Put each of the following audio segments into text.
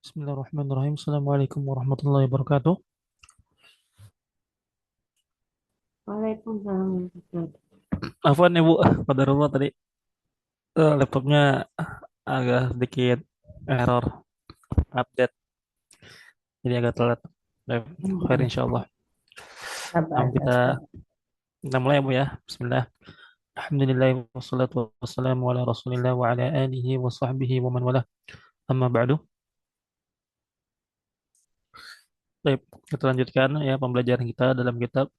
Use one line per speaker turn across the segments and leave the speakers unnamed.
Bismillahirrahmanirrahim. Assalamualaikum warahmatullahi wabarakatuh.
Waalaikumsalam warahmatullahi
Afwan Ibu, qadarullah tadi laptopnya agak sedikit error update, jadi agak telat. Baik, khair
wabarakatuh.
insyaallah. Nah,
Sabar,
kita
sabar.
kita mulai ya Bu ya. Bismillah. Alhamdulillah wassalatu wassalamu ala Rasulillah wa ala alihi wa sahbihi wa man wala. Amma ba'du. Baik, kita lanjutkan ya pembelajaran kita dalam kitab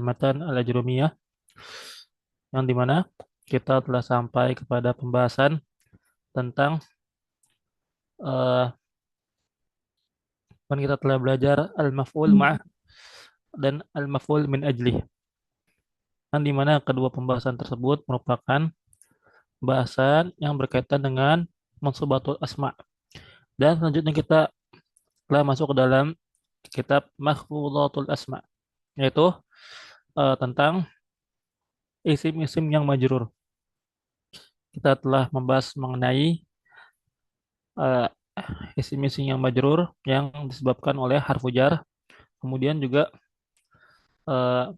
Matan Al-Ajrumiyah, yang dimana kita telah sampai kepada pembahasan tentang eh, kita telah belajar al-maf'ul ma'ah dan al-maf'ul min ajlih. Yang dimana kedua pembahasan tersebut merupakan bahasan yang berkaitan dengan mansubatul asma. Dan selanjutnya kita telah masuk ke dalam kitab Makhfudhatul Asma, yaitu tentang isim-isim yang majrur. Kita telah membahas mengenai eh, isim-isim yang majrur yang disebabkan oleh harfu jar. Kemudian juga eh,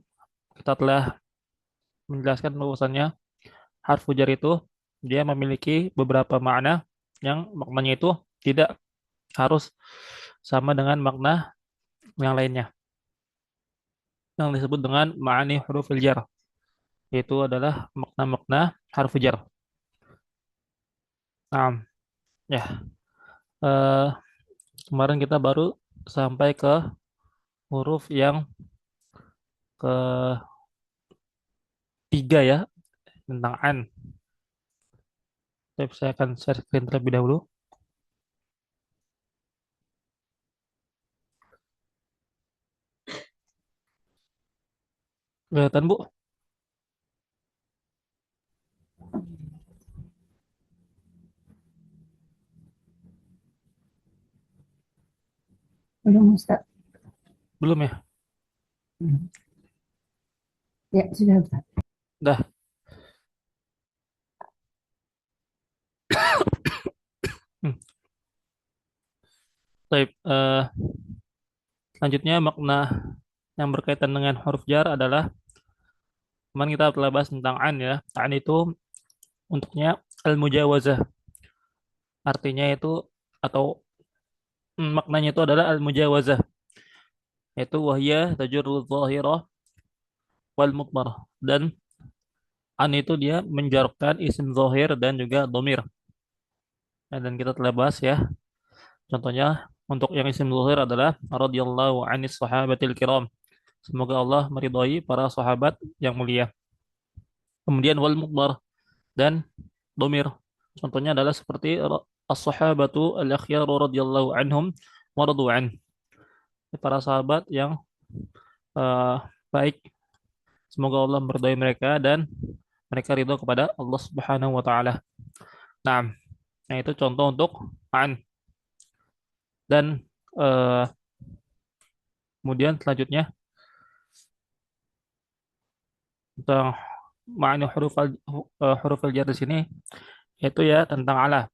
kita telah menjelaskan bahwasannya harfu jar itu dia memiliki beberapa makna yang maknanya itu tidak harus sama dengan makna yang lainnya, yang disebut dengan ma'ani hurufil jar, yaitu adalah makna-makna harfu jar. Nah, ya, eh, kemarin kita baru sampai ke huruf yang ketiga ya, tentang an. Tapi saya akan share screen terlebih dahulu. Kelihatan Bu?
Belum, Ustaz.
Belum ya?
Ya, sudah, Ustaz.
Dah. Hmm. Baik, selanjutnya makna yang berkaitan dengan huruf jar adalah, kemarin kita telah bahas tentang an ya. An itu untuknya al-mujawazah. Artinya itu atau maknanya itu adalah al-mujawazah, yaitu wahya tajurru dhahirah wal mudmarah. Dan an itu dia menjarkan isim zahir dan juga domir. Ya, dan kita telah bahas ya. Contohnya untuk yang isim zahir adalah radhiyallahu anis sahabatil kiram. Semoga Allah meridhai para sahabat yang mulia. Kemudian wal mudmarah dan domir. Contohnya adalah seperti as-sahabatu al-akhyaru radhiyallahu anhum wa radu an. Para sahabat yang eh, baik, semoga Allah meridhai mereka dan mereka ridho kepada Allah Subhanahu wa taala. Nah, nah itu contoh untuk an. Dan eh, kemudian selanjutnya tentang makna huruf al jar di sini, yaitu ya tentang ala.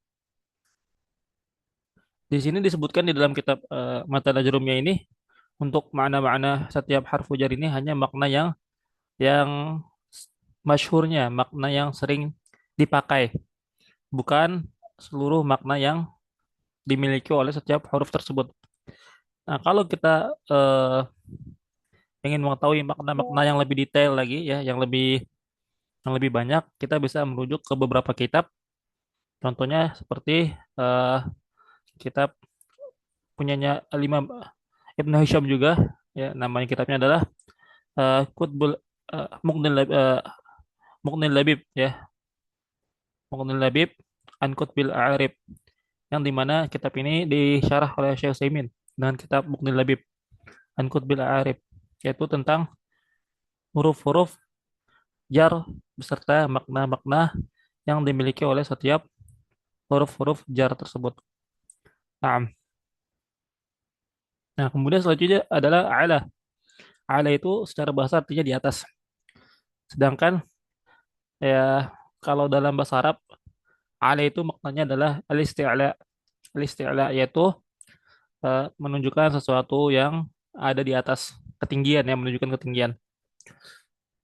Di sini disebutkan di dalam kitab Matan Ajrumiyah ini, untuk makna-makna setiap harfu jar ini hanya makna yang masyhurnya, makna yang sering dipakai, bukan seluruh makna yang dimiliki oleh setiap huruf tersebut. Nah, kalau kita ingin mengetahui makna-makna yang lebih detail lagi ya, yang lebih banyak, kita bisa merujuk ke beberapa kitab. Contohnya seperti eh, kitab punyanya Al-Imam Ibnu Hisham juga, ya namanya kitabnya adalah Qutbul Muqnil Labib ya, Muqnil Labib an Qutbil A'rib, yang dimana kitab ini disyarah oleh Syekh Utsaimin dengan kitab Muqnil Labib an Qutbil A'rib, yaitu tentang huruf-huruf jar beserta makna-makna yang dimiliki oleh setiap huruf-huruf jar tersebut. Nah, nah kemudian selanjutnya adalah ala. Ala itu secara bahasa artinya di atas. Sedangkan ya kalau dalam bahasa Arab, ala itu maknanya adalah al-isti'la. Al-isti'la yaitu menunjukkan sesuatu yang ada di atas ketinggian ya, menunjukkan ketinggian.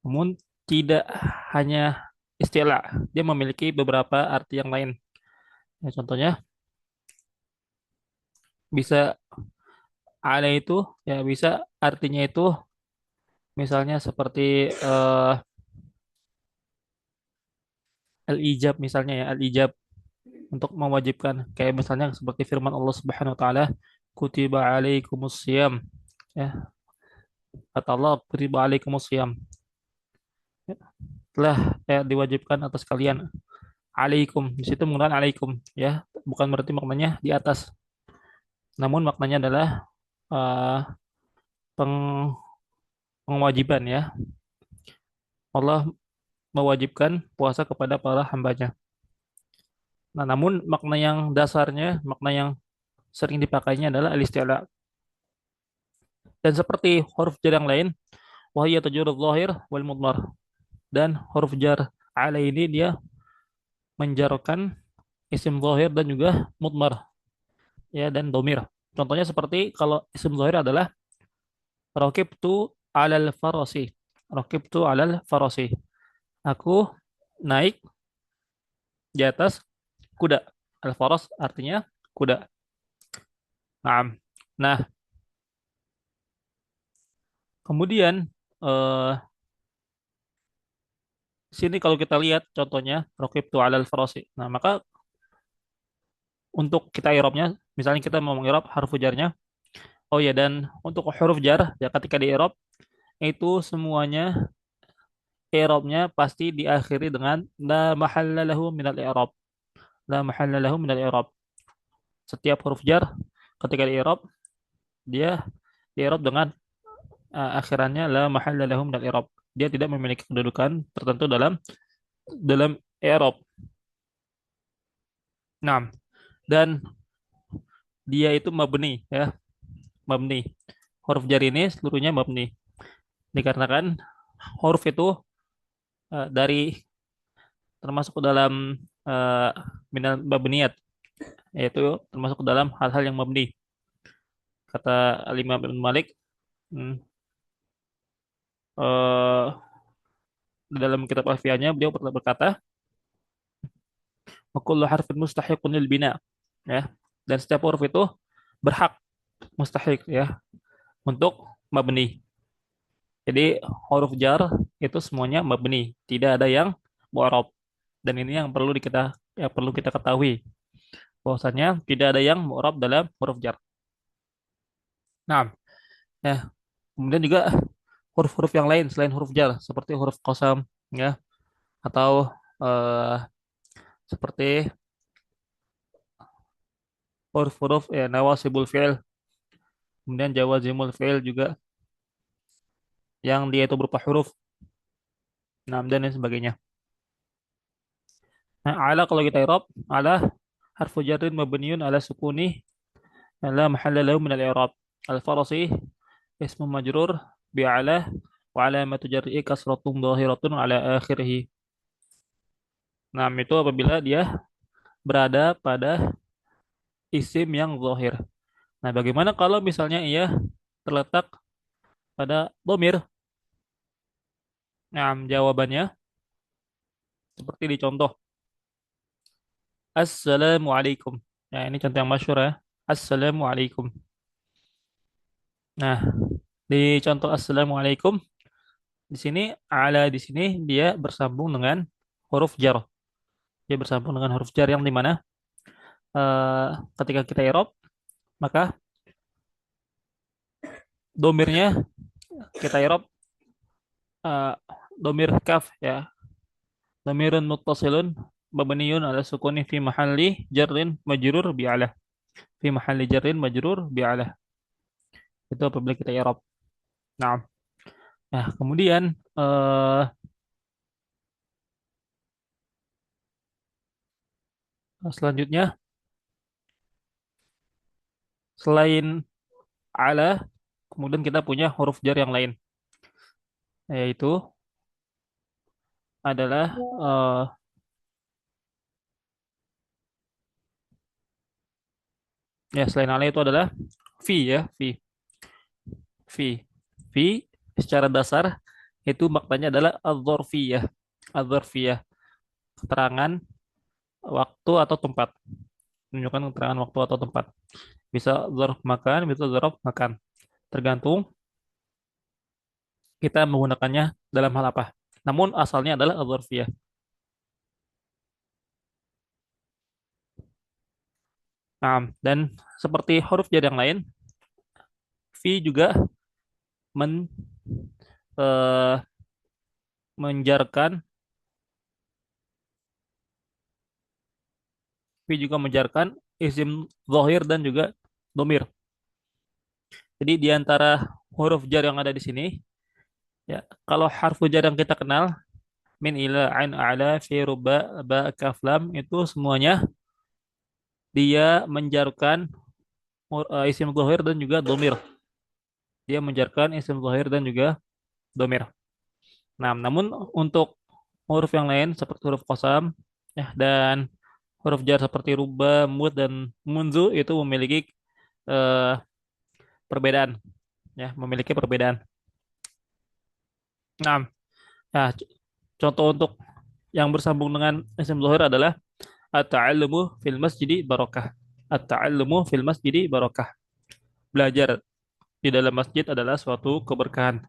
Namun tidak hanya istilah, dia memiliki beberapa arti yang lain. Ya, contohnya bisa ala itu ya bisa artinya itu misalnya seperti al-ijab misalnya ya, al-ijab untuk mewajibkan kayak misalnya seperti firman Allah Subhanahu wa taala kutiba alaikumus ya kata Allah kutiba alaikumus telah ya, diwajibkan atas kalian alaikum di situ menggunakan alaikum ya bukan berarti maknanya di atas namun maknanya adalah eh, peng- pengewajiban ya Allah mewajibkan puasa kepada para hambanya. Nah, namun makna yang dasarnya, makna yang sering dipakainya adalah al-isti'la. Dan seperti huruf jar yang lain, wahiyya tajurul zahir wal mudmar. Dan huruf jar ala ini dia menjarkan isim zahir dan juga mudmar ya dan domir. Contohnya seperti kalau isim zahir adalah raqibtu alal farasi. Raqibtu alal farasi. Aku naik di atas kuda. Al-faras artinya kuda. Nah, nah kemudian eh, sini kalau kita lihat contohnya raqibtu alal farasi. Nah, maka untuk kita i'rabnya, misalnya kita mau mengi'rab harfu jarnya. Oh ya, dan untuk huruf jar ya ketika di i'rab itu semuanya i'rabnya pasti diakhiri dengan la mahalla lahu minal i'rab. La mahalla lahu minal i'rab. Setiap huruf jar ketika di i'rab dia di i'rab dengan akhirannya la mahalla lahu minal i'rab. Dia tidak memiliki kedudukan tertentu dalam i'rab. Nah, dan dia itu mabni ya, mabni. Huruf jar ini seluruhnya mabni. Dikarenakan huruf itu dari termasuk ke dalam eh, minal mabniyat, yaitu termasuk ke dalam hal-hal yang mabni. Kata Imam Ibn Malik, hmm, eh, di dalam kitab Alfiyahnya beliau pernah berkata, "Wa kullu harfin mustahiqun lil bina." Ya. Dan setiap huruf itu berhak mustahik ya untuk mabni. Jadi huruf jar itu semuanya mabni, tidak ada yang mu'rab. Dan ini yang perlu kita ketahui bahwasanya tidak ada yang mu'rab dalam huruf jar. Nah, ya, kemudian juga huruf-huruf yang lain selain huruf jar seperti huruf qasam ya atau eh, seperti huruf-huruf ya nawasibul fi'il, kemudian jawazimul fi'il juga yang dia itu berupa huruf, nah dan lain sebagainya. Nah, ala kalau kita i'rab, ala harfu jarrin mabniun ala sukuni la mahalla lahu min al-i'rab. Al-farasi ismu majrur bi ala wa alamatu jarrihi kasratun dhahiratun ala akhirih. Nah, itu apabila dia berada pada isim yang zahir. Nah, bagaimana kalau misalnya ia terletak pada domir? Nah, jawabannya seperti di contoh. Assalamualaikum. Nah, ini contoh yang masyhur ya. Assalamualaikum. Nah, di contoh Assalamualaikum, di sini ala di sini dia bersambung dengan huruf jar. Dia bersambung dengan huruf jar yang dimana ketika kita i'rab maka domirnya kita i'rab eh, domir kaf ya. Domirun muttasilun mabniyun ala sukuni fi mahalli jarrin majrur bi ala. Fi mahalli jarrin majrur bi ala. Itu apabila kita i'rab. Nah, nah kemudian selanjutnya selain ala kemudian kita punya huruf jar yang lain yaitu adalah ya selain ala itu adalah fi ya, fi, fi secara dasar itu maknanya adalah adzorfiyah, adzorfiyah, keterangan waktu atau tempat, menunjukkan keterangan waktu atau tempat. Bisa dzarf makan, bisa dzarf makan, tergantung kita menggunakannya dalam hal apa. Namun asalnya adalah adzorfiyah. Nah, dan seperti huruf jar yang lain, fi juga men, eh, menjarkan, fi juga menjarkan isim zahir dan juga domir. Jadi di antara huruf jar yang ada di sini, ya, kalau harfu jar yang kita kenal, min ila ain a'la fi ruba ba kaf lam itu semuanya dia menjarkan isim zahir dan juga domir. Dia menjarkan isim zahir dan juga domir. Nah, namun untuk huruf yang lain seperti huruf qasam ya dan huruf jar seperti ruba, mud dan munzu itu memiliki eh, perbedaan ya, memiliki perbedaan. Nah, nah, contoh untuk yang bersambung dengan isim zahir adalah at-ta'allumu fil masjidi barokah. At-ta'allumu fil masjidi barokah. Belajar di dalam masjid adalah suatu keberkahan.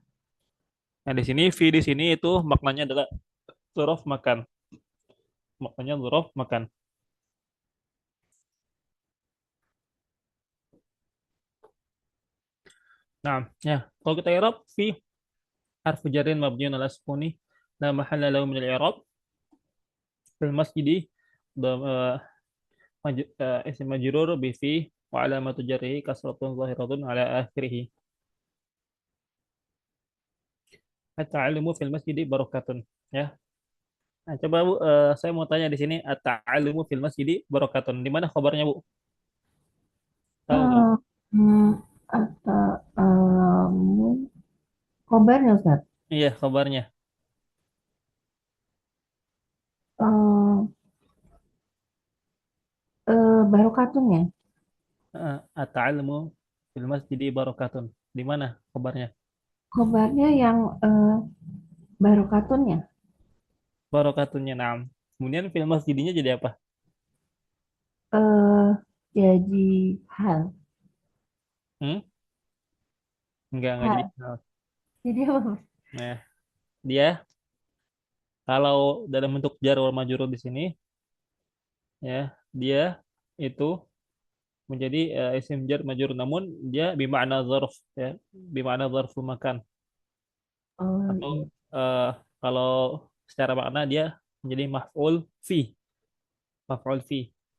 Nah, di sini fi di sini itu maknanya adalah dzaraf makan. Maknanya dzaraf makan. Nah, ya, kalau kita i'rab fi harfu jarrin mabniun ala sukuni la mahalla lahu min al-i'rab fil masjidi isim majrur bi fi wa alamatu jarrihi kasratun zahiratun ala akhirih. At-ta'allumu fil masjidi barokatun. Ya. Nah, coba Bu, saya mau tanya di sini at-ta'allumu fil masjidi barokatun. Di mana khabarnya, Bu? Tahu nggak?
Eh, hmm, atau kobarnya Ustaz.
Iya, khabarnya.
Eh, Barokatun ya.
At-ta'allumu fil masjidi barokatun. Di mana khabarnya?
Kobarnya yang barokatun ya.
Barokatunnya 6. Kemudian fil masjidinya jadi apa?
Eh, jadi hal.
Hmm? Enggak jadi.
Hal. Jadi apa?
Nah, dia kalau dalam bentuk jar wal majrur di sini ya, dia itu menjadi isim jar majrur namun dia bermakna zarf ya, bermakna zarful makan
Oh
atau
iya.
eh, kalau secara makna dia menjadi maf'ul fi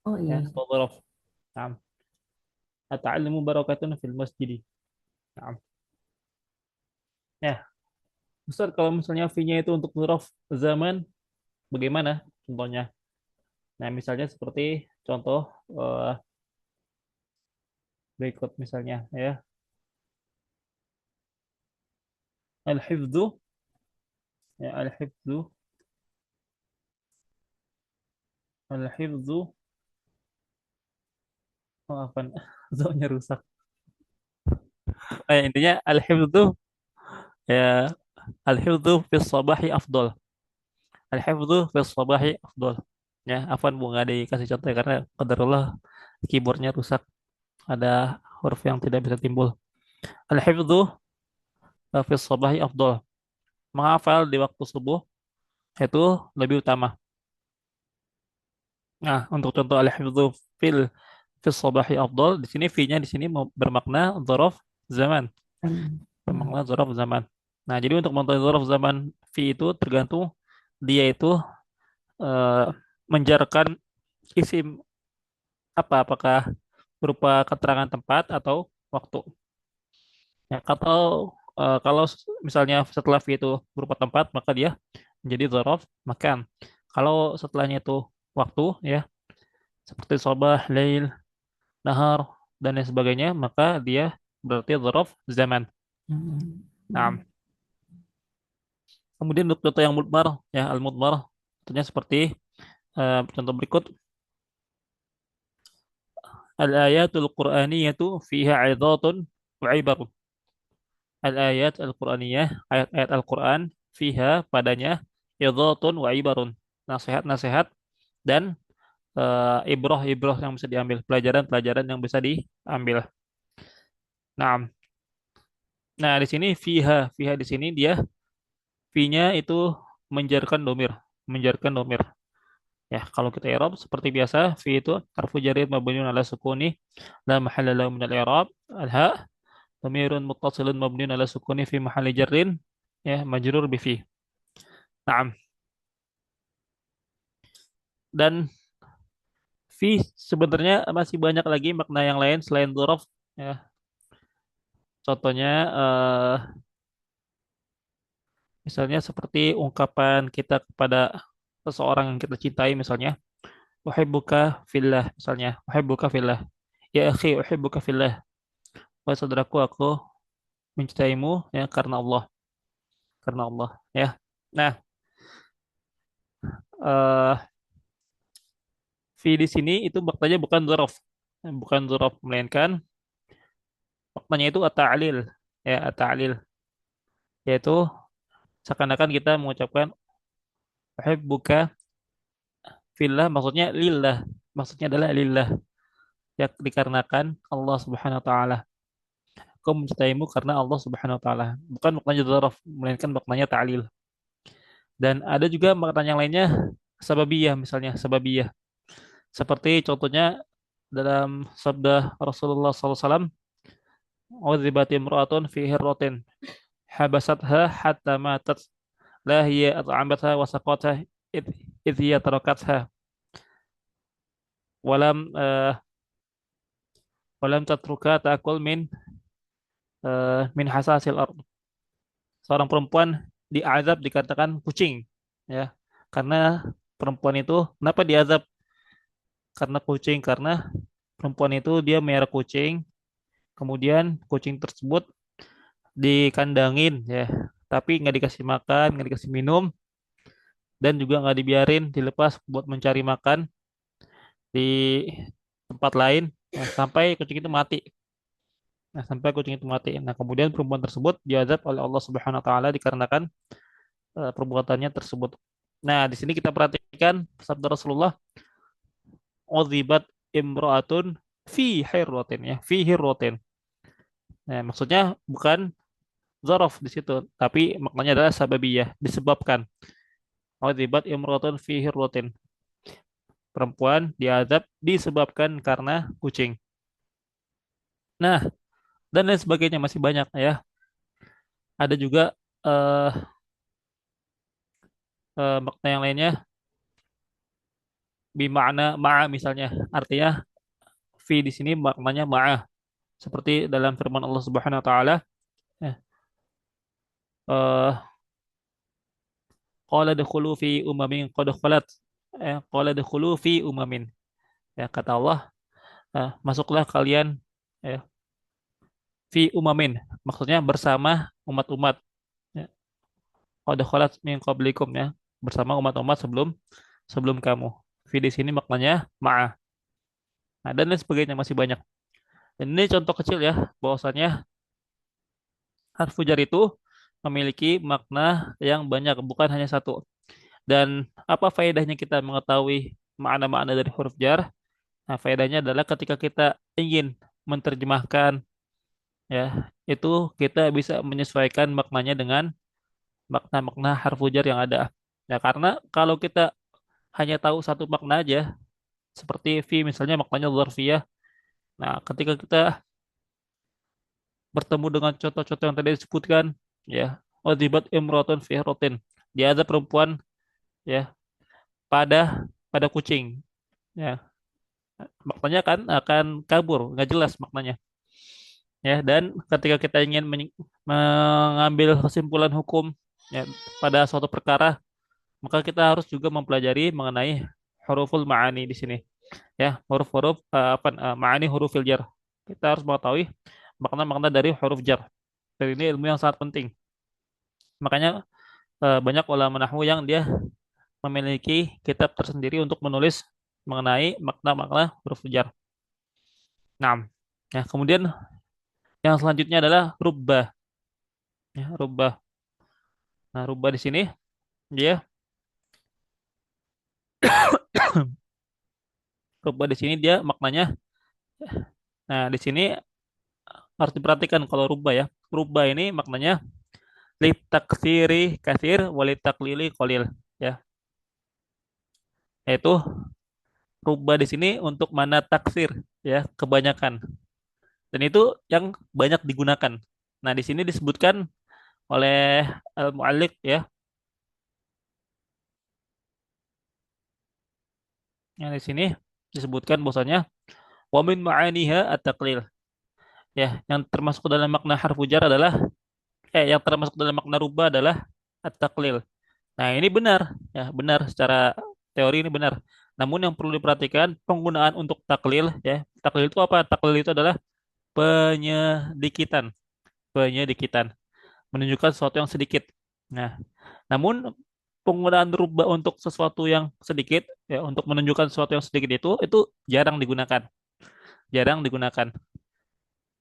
Oh
ya,
iya.
atau zarf. Nah, at-ta'allumu barakatun fil masjid. Nah, ya, Ustaz kalau misalnya fi-nya itu untuk zarf zaman bagaimana contohnya? Nah, misalnya seperti contoh eh, berikut misalnya ya. Al-hifdzu ya, al-hifdzu oh, apa zonya rusak. Intinya al-hifdzu ya, al-hifdzu fi shabahi afdol. Al-hifdzu fi shabahi afdol. Ya, Afwan Bu nggak dikasih contoh ya, karena qadarullah keyboardnya rusak. Ada huruf yang tidak bisa timbul. Al-hifdzu fi shabahi afdol. Menghafal di waktu subuh itu lebih utama. Nah, untuk contoh al-hifdzu fil fi shabahi afdol, di sini fi-nya di sini bermakna dzaraf zaman,
Hmm.
bermakna dzaraf zaman. Nah, jadi untuk menentukan dzaraf zaman fi itu tergantung dia itu eh, menjarkan isim apa, apakah berupa keterangan tempat atau waktu. Ya, kalau misalnya setelah fi itu berupa tempat, maka dia menjadi dzaraf makan. Kalau setelahnya itu waktu, ya, seperti sobah, lail, nahar, dan lain sebagainya, maka dia berarti dzaraf zaman. Nah,
Hmm.
kemudian untuk contoh yang mudmar, ya, al-mudmar, contohnya seperti contoh berikut, Al-ayatul Qur'aniyatu fiha 'idhatun wa 'ibarun. Al-ayat Al-Qur'aniyah, ayat-ayat Al-Qur'an, fiha padanya, 'idhatun wa 'ibarun. Nasihat-nasihat dan ibrah-ibrah yang bisa diambil, pelajaran-pelajaran yang bisa diambil. Nah, nah di sini fiha di sini dia fi-nya itu menjarkan domir, menjarkan domir. Ya, kalau kita i'rab seperti biasa, fi itu harfu jarir mabniun ala sukuni la mahalla lahu min al-i'rab. Al-ha dhamirun muttasilun mabniun ala sukuni fi mahalli jarrin, ya majrur bi fi. Naam. Dan fi sebenarnya masih banyak lagi makna yang lain selain dzaraf, ya. Contohnya misalnya seperti ungkapan kita kepada seseorang yang kita cintai, misalnya uhibbuka fillah, misalnya uhibbuka fillah, ya akhi uhibbuka fillah, wahai saudaraku aku mencintaimu ya karena Allah, ya. Nah, eh fi di sini itu maknanya bukan dzaraf, bukan dzaraf, melainkan maknanya itu at-ta'lil, ya at-ta'lil, yaitu seakan-akan kita mengucapkan uhibbuka fillah, maksudnya lillah, maksudnya adalah lillah, ya dikarenakan Allah Subhanahu wa taala. Aku mencintaimu karena Allah Subhanahu wa taala. Bukan maknanya dzaraf, melainkan maknanya ta'lil. Dan ada juga makna yang lainnya sababiyah, misalnya sababiyah. Seperti contohnya dalam sabda Rasulullah SAW, "Udzibat imra'atun fi hirratin habasatha hatta matat la hiya at'amatha wa saqatha id id hiya tarakatha walam walam tatruka ta'kul min hasasil ard." Seorang perempuan diazab dikatakan kucing, ya. Karena perempuan itu kenapa diazab? Karena kucing, karena perempuan itu dia merah kucing, kemudian kucing tersebut dikandangin, ya, tapi nggak dikasih makan, nggak dikasih minum, dan juga nggak dibiarin dilepas buat mencari makan di tempat lain, ya, sampai kucing itu mati. Nah, sampai kucing itu mati. Nah, kemudian perempuan tersebut diazab oleh Allah Subhanahu wa taala dikarenakan perbuatannya tersebut. Nah, di sini kita perhatikan sabda Rasulullah, "Udzibat imra'atun fi hirratin," ya, fi hirratin. Nah, maksudnya bukan dzaraf di situ, tapi maknanya adalah sababiyah, disebabkan. Udzibat imra'atun fi hirratin. Perempuan diazab disebabkan karena kucing. Nah, dan lain sebagainya masih banyak, ya. Ada juga eh makna yang lainnya bimakna ma'a, misalnya. Artinya fi di sini maknanya ma'a. Seperti dalam firman Allah Subhanahu wa taala, ya, eh qala dukhulu fi umamin qad khalat. Qala dukhulu fi umamin. Ya, kata Allah, masuklah kalian, ya, fi umamin. Maksudnya bersama umat-umat. Ya, qad khalat min qablikum, ya. Bersama umat-umat sebelum sebelum kamu. Fi di sini maknanya ma'a. Nah, dan lain sebagainya masih banyak. Dan ini contoh kecil, ya, bahwasanya harfu jar itu memiliki makna yang banyak, bukan hanya satu. Dan apa faedahnya kita mengetahui makna-makna dari huruf jar? Nah, faedahnya adalah ketika kita ingin menerjemahkan, ya, itu kita bisa menyesuaikan maknanya dengan makna-makna harfu jar yang ada. Ya, karena kalau kita hanya tahu satu makna aja, seperti fi misalnya maknanya dzarfiyah. Nah, ketika kita bertemu dengan contoh-contoh yang tadi disebutkan, ya, wajibat imrotun fi rotin, dia ada perempuan, ya, pada kucing, ya, maknanya kan akan kabur, nggak jelas maknanya, ya. Dan ketika kita ingin mengambil kesimpulan hukum, ya, pada suatu perkara, maka kita harus juga mempelajari mengenai huruful ma'ani di sini, ya, huruf-huruf ma'ani hurufil jar. Kita harus mengetahui makna-makna dari huruf jar. Dan ini ilmu yang sangat penting. Makanya banyak ulama nahwu yang dia memiliki kitab tersendiri untuk menulis mengenai makna-makna huruf jar. Nah, ya, kemudian yang selanjutnya adalah rubah. Ya, rubah. Nah, rubah di sini dia rubah di sini dia maknanya. Nah, di sini harus diperhatikan kalau rubah ya. Rubah ini maknanya litaksiri kasir walitaklili kolil. Ya, yaitu rubah di sini untuk mana taksir ya, kebanyakan. Dan itu yang banyak digunakan. Nah, di sini disebutkan oleh al-mu'alliq ya. Yang di sini disebutkan bahwasanya wa min ma'aniha at-taqlil. Ya, yang termasuk dalam makna harfu jar adalah yang termasuk dalam makna rubah adalah at-taqlil. Nah, ini benar ya, benar secara teori ini benar. Namun yang perlu diperhatikan penggunaan untuk taklil ya. Taklil itu apa? Taklil itu adalah penyedikitan, penyedikitan, menunjukkan sesuatu yang sedikit. Nah, namun penggunaan rubah untuk sesuatu yang sedikit ya, untuk menunjukkan sesuatu yang sedikit itu jarang digunakan, jarang digunakan.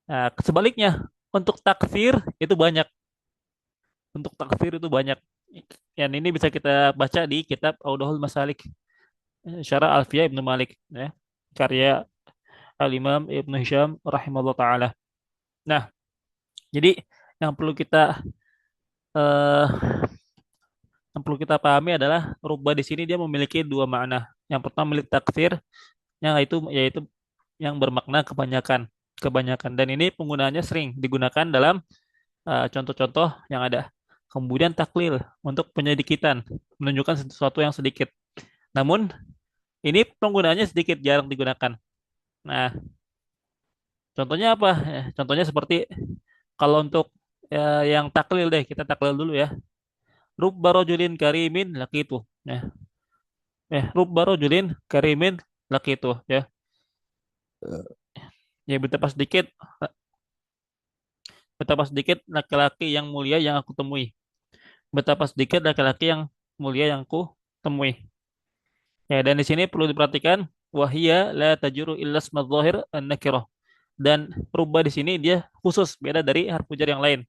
Nah, sebaliknya untuk taksir itu banyak, untuk taksir itu banyak. Yang ini bisa kita baca di kitab Audahul Masalik, Syarah Alfiyah Ibnu Malik ya, karya Al-Imam Ibnu Hisham rahimahullah taala. Nah, jadi yang perlu kita eh, yang perlu kita pahami adalah rubah di sini dia memiliki dua makna. Yang pertama milik taksir, yang itu yaitu yang bermakna kebanyakan, kebanyakan. Dan ini penggunaannya sering digunakan dalam contoh-contoh yang ada. Kemudian taklil untuk penyedikitan, menunjukkan sesuatu yang sedikit. Namun ini penggunaannya sedikit, jarang digunakan. Nah, contohnya apa? Contohnya seperti kalau untuk yang taklil deh, kita taklil dulu ya. Rubba rajulin karimin laki itu. Rubba rajulin karimin laki itu ya. Ya betapa sedikit laki-laki yang mulia yang aku temui. Betapa sedikit laki-laki yang mulia yang aku temui. Ya, dan di sini perlu diperhatikan wahia la tajuru illa isma dzahir an-nakirah. Dan rubah di sini dia khusus beda dari harfu jar yang lain.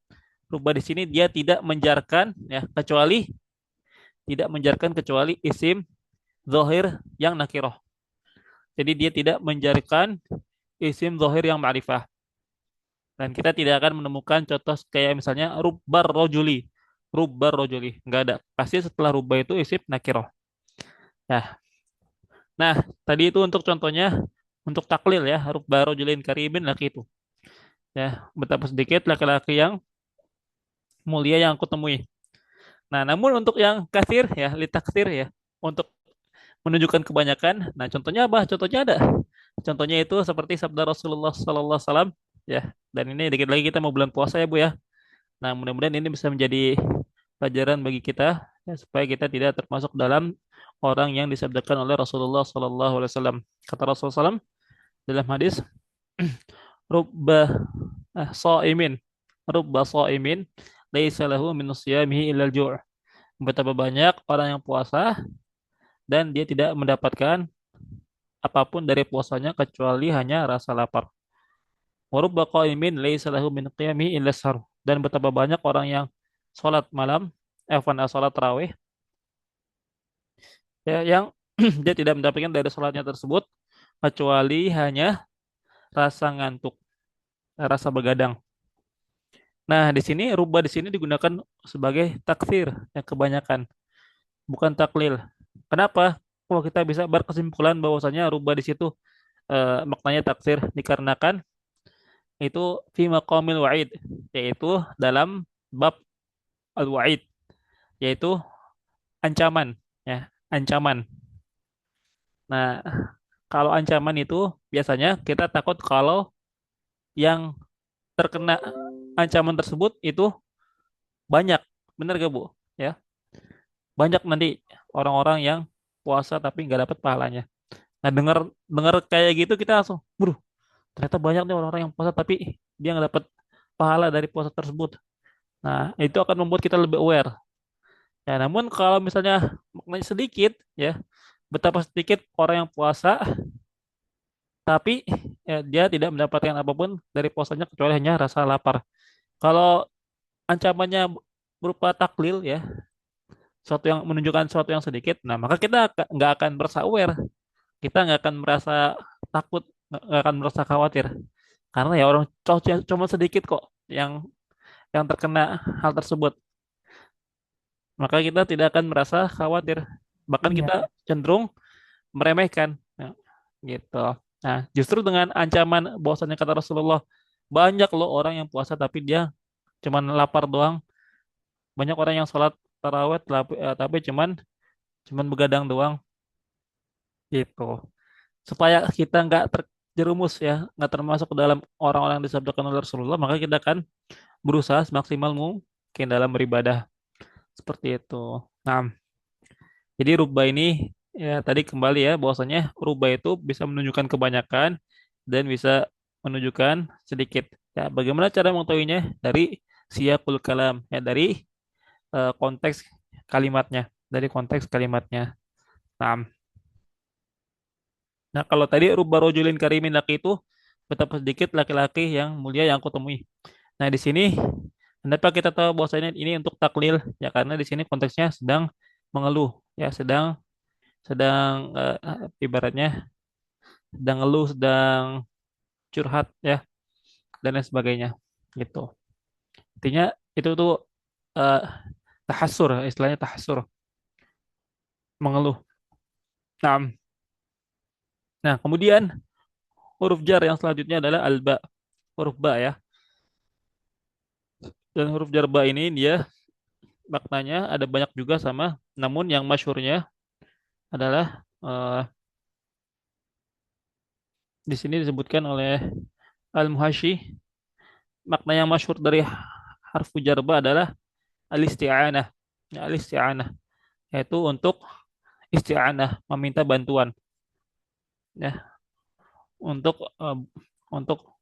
Rubah di sini dia tidak menjarkan ya kecuali isim zahir yang nakirah. Jadi dia tidak menjarkan isim zahir yang ma'rifah. Dan kita tidak akan menemukan contoh kayak misalnya rubbar rojuli. Rubbar rojuli. Nggak ada. Pasti setelah rubah itu isim nakirah. Nah, nah, tadi itu untuk contohnya untuk taklil ya. Rubbar rojulin karimin laki itu. Ya, betapa sedikit laki-laki yang mulia yang aku temui. Nah, namun untuk yang kasir ya, litaksir ya, untuk menunjukkan kebanyakan. Nah, contohnya apa? Contohnya ada. Contohnya itu seperti sabda Rasulullah Sallallahu Alaihi Wasallam ya. Dan ini dikit lagi kita mau bulan puasa ya Bu ya. Nah, mudah-mudahan ini bisa menjadi pelajaran bagi kita ya, supaya kita tidak termasuk dalam orang yang disabdakan oleh Rasulullah Sallallahu Alaihi Wasallam. Kata Rasulullah SAW dalam hadis, "Rubba sa'imin, rubba sa'imin, laisa lahu min siyamihi illal ju'." Betapa banyak orang yang puasa dan dia tidak mendapatkan apapun dari puasanya kecuali hanya rasa lapar. Wa rubba qa'imin laisa lahu min qiyamihi illa sahur. Dan betapa banyak orang yang sholat malam, sholat tarawih, ya, yang dia tidak mendapatkan dari sholatnya tersebut kecuali hanya rasa ngantuk, rasa begadang. Nah, di sini rubah di sini digunakan sebagai taksir yang kebanyakan, bukan taklil. Kenapa? Kalau kita bisa berkesimpulan bahwasanya rubah di situ maknanya taksir dikarenakan itu fi maqamil wa'id, yaitu dalam bab al-wa'id, yaitu ancaman ya, ancaman. Nah, kalau ancaman itu biasanya kita takut kalau yang terkena ancaman tersebut itu banyak. Benar gak, Bu? Ya, banyak nanti orang-orang yang puasa tapi nggak dapat pahalanya. Nah, dengar dengar kayak gitu kita langsung, bro, ternyata banyak nih orang-orang yang puasa tapi dia nggak dapat pahala dari puasa tersebut. Nah, itu akan membuat kita lebih aware. Ya, namun kalau misalnya maknanya sedikit, ya, betapa sedikit orang yang puasa tapi dia tidak mendapatkan apapun dari puasanya kecuali hanya rasa lapar. Kalau ancamannya berupa taklil ya, suatu yang menunjukkan sesuatu yang sedikit, nah maka kita nggak akan merasa aware, kita nggak akan merasa takut, nggak akan merasa khawatir, karena ya orang cuma sedikit kok yang terkena hal tersebut, maka kita tidak akan merasa khawatir, bahkan
Iya,
kita cenderung meremehkan. Nah, gitu. Nah, justru dengan ancaman bahwasannya kata Rasulullah, banyak loh orang yang puasa tapi dia cuman lapar doang. Banyak orang yang sholat tarawih tapi cuman cuman begadang doang gitu. Supaya kita nggak terjerumus ya, nggak termasuk ke dalam orang-orang yang disabdakan oleh Rasulullah, maka kita akan berusaha semaksimal mungkin dalam beribadah seperti itu. Nah, jadi rubah ini ya tadi kembali ya bahwasanya rubah itu bisa menunjukkan kebanyakan dan bisa menunjukkan sedikit. Ya, bagaimana cara mengetahuinya? Dari siyaqul kalam, ya dari konteks kalimatnya, dari konteks kalimatnya. Nah, nah kalau tadi rubah rojulin karimin laki itu betapa sedikit laki-laki yang mulia yang aku temui. Nah, di sini kenapa kita tahu bahwasanya ini untuk taklil? Ya karena di sini konteksnya sedang mengeluh, ya sedang sedang ibaratnya sedang ngeluh, sedang curhat ya dan lain sebagainya gitu. Intinya itu tuh eh tahassur, istilahnya tahassur, mengeluh. Nah, nah kemudian huruf jar yang selanjutnya adalah alba, huruf ba ya. Dan huruf jar ba ini dia maknanya ada banyak juga sama, namun yang masyhurnya adalah di sini disebutkan oleh Al-Muhashi, makna yang masyhur dari harf jar ba adalah al-isti'anah. Ya, al-isti'anah yaitu untuk isti'anah, meminta bantuan ya, untuk untuk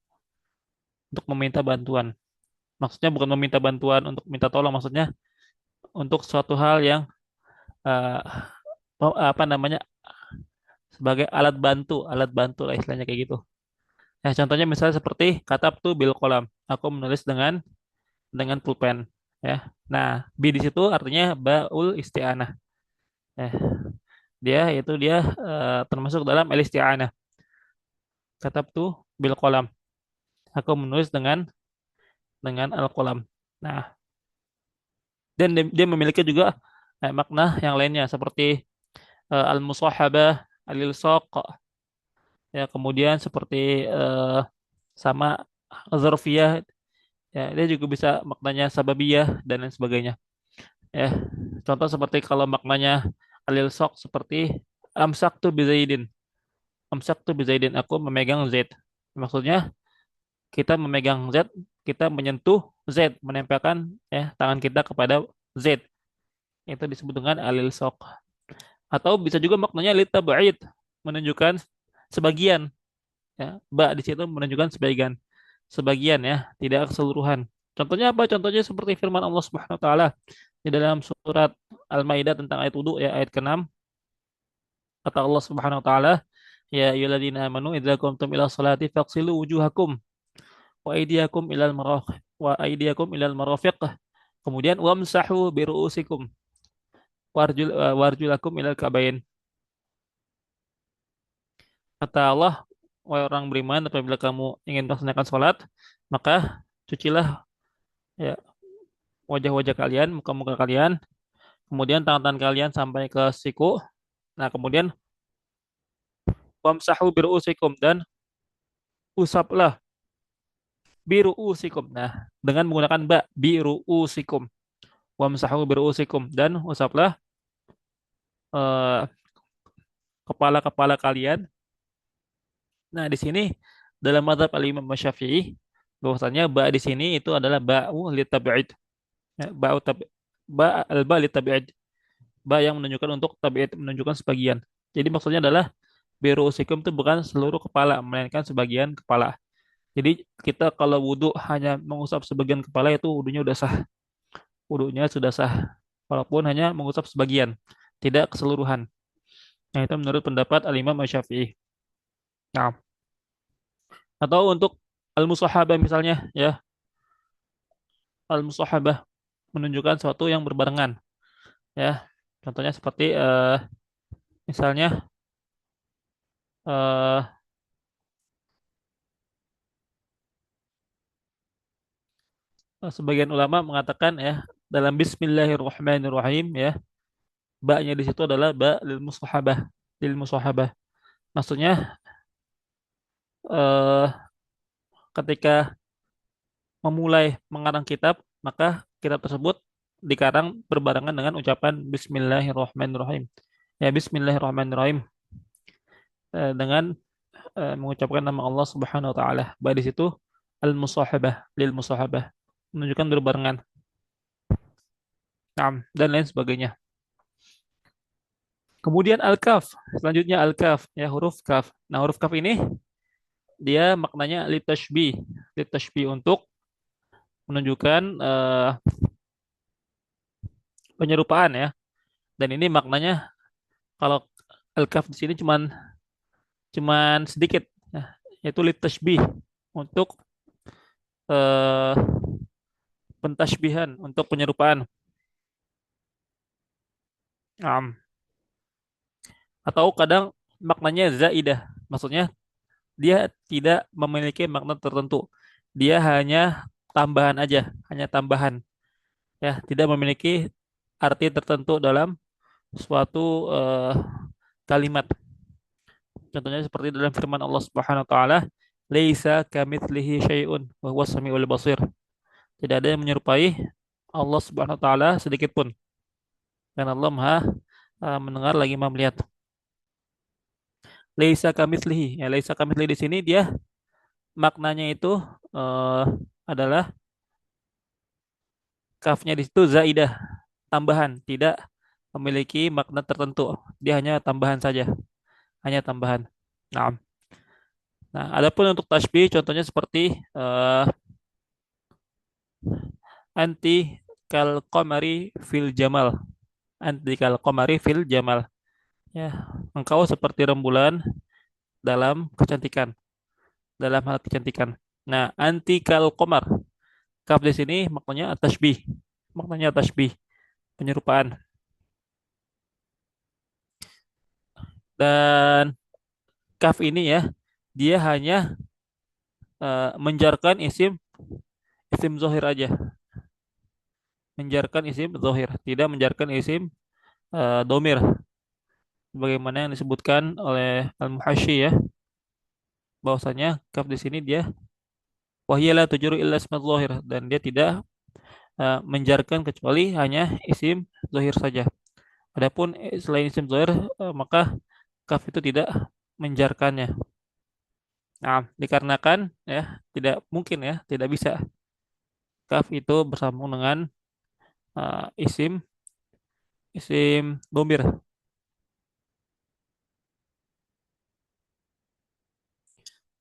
untuk meminta bantuan. Maksudnya bukan meminta bantuan untuk minta tolong, maksudnya untuk suatu hal yang eh, apa namanya, sebagai alat bantu lah istilahnya kayak gitu. Nah, contohnya misalnya seperti katab tuh bil kolam. Aku menulis dengan pulpen ya. Nah, bi di situ artinya baul isti'anah. Ya, dia termasuk dalam al isti'anah. Katab tuh bil kolam. Aku menulis dengan al kolam. Nah, dan dia memiliki juga makna yang lainnya seperti al musahabah, al ilsaq, ya kemudian seperti sama zarfiyah, ya dia juga bisa maknanya sababiyah dan lain sebagainya. Ya, contoh seperti kalau maknanya alil sok seperti amsak tuh bizaidin. Amsak tuh bizaidin. Aku memegang Z. Maksudnya kita memegang Z, kita menyentuh Z, menempelkan ya tangan kita kepada Z. Itu disebut dengan alil sok. Atau bisa juga maknanya litab'id, menunjukkan sebagian. Ya, ba di situ menunjukkan sebagian. Sebagian ya, tidak keseluruhan. Contohnya apa? Contohnya seperti firman Allah Subhanahu wa taala di dalam surat Al-Maidah tentang ayat wudu ya ayat ke-6, kata Allah Subhanahu wa taala, ya ayyuhalladzina amanu idza qumtum ila sholati faghsilu wujuhakum wa aydiyakum ilal marafiq wa aydiyakum ilal marafiq, kemudian wamsahu bi ru'usikum warjulakum ilal kabain. Kata Allah, wahai orang beriman, apabila kamu ingin melaksanakan sholat, maka cucilah ya wajah-wajah kalian, muka-muka kalian, kemudian tangan-tangan kalian sampai ke siku. Nah, kemudian wamsahu bi ru'usikum, dan usaplah biru usikum. Nah, dengan menggunakan ba biru usikum. Wamsahu biru usikum, dan usaplah eh, kepala-kepala kalian. Nah, di sini dalam mazhab Al-Imam Syafi'i bahwasanya ba di sini itu adalah ba'u litab'id. Ya, ba al-ba litab'id. Ba yang menunjukkan untuk tabi'id, menunjukkan sebagian. Jadi maksudnya adalah biru usikum itu bukan seluruh kepala, melainkan sebagian kepala. Jadi kita kalau wudhu hanya mengusap sebagian kepala itu wudhunya udah sah. Wudhunya sudah sah. Walaupun hanya mengusap sebagian, tidak keseluruhan. Nah, itu menurut pendapat Al-Imam Syafi'i. Nah, Atau untuk al-musahabah misalnya ya, al-musahabah menunjukkan sesuatu yang berbarengan ya. Contohnya seperti misalnya eh, sebagian ulama mengatakan ya dalam Bismillahirrahmanirrahim ya, ba-nya di situ adalah ba lil musahabah, lil musahabah. Maksudnya eh, ketika memulai mengarang kitab, maka kitab tersebut dikarang berbarengan dengan ucapan Bismillahirrahmanirrahim. Ya, Bismillahirrahmanirrahim dengan mengucapkan nama Allah Subhanahu wa taala. Baik di situ al-musahabah lil musahabah menunjukkan berbarengan. Naam, dan lain sebagainya. Kemudian al-kaf, selanjutnya al-kaf ya, huruf kaf. Nah, huruf kaf ini dia maknanya litashbih, litashbih untuk menunjukkan penyerupaan ya. Dan ini maknanya kalau al-kaf di sini cuman cuman sedikit ya, yaitu litashbih untuk eh, pentashbihan, untuk penyerupaan. Naam. Atau kadang maknanya zaidah. Maksudnya dia tidak memiliki makna tertentu. Dia hanya tambahan aja, hanya tambahan. Ya, tidak memiliki arti tertentu dalam suatu kalimat. Contohnya seperti dalam firman Allah Subhanahu wa taala, "Laisa kamitslihi syai'un wa huwas samiul basir." Tidak ada yang menyerupai Allah Subhanahu wa taala sedikit pun. Dan Allah Maha mendengar lagi Maha melihat. Laisa kamitslihi. Ya, laisa kamitslihi di sini dia maknanya itu eh, adalah kafnya di situ zaidah, tambahan, tidak memiliki makna tertentu. Dia hanya tambahan saja, hanya tambahan. Nah, nah adapun untuk tasbih contohnya seperti anti kal qamari fil jamal. Anti kal qamari fil jamal. Ya, engkau seperti rembulan dalam kecantikan, dalam hal kecantikan. Nah, anti kal qamar. Kaf di sini maknanya tasbih. Maknanya tasbih, penyerupaan. Dan kaf ini ya, dia hanya menjarkan isim zohir aja, menjarkan isim zohir, tidak menjarkan isim domir, bagaimana yang disebutkan oleh Al-Muhashi ya, bahwasanya kaf di sini dia wahiyala tujuru illa isma zohir, dan dia tidak menjarkan kecuali hanya isim zohir saja. Adapun selain isim zohir maka kaf itu tidak menjarkannya. Nah, dikarenakan ya tidak mungkin ya, tidak bisa kaf itu bersambung dengan isim isim domir.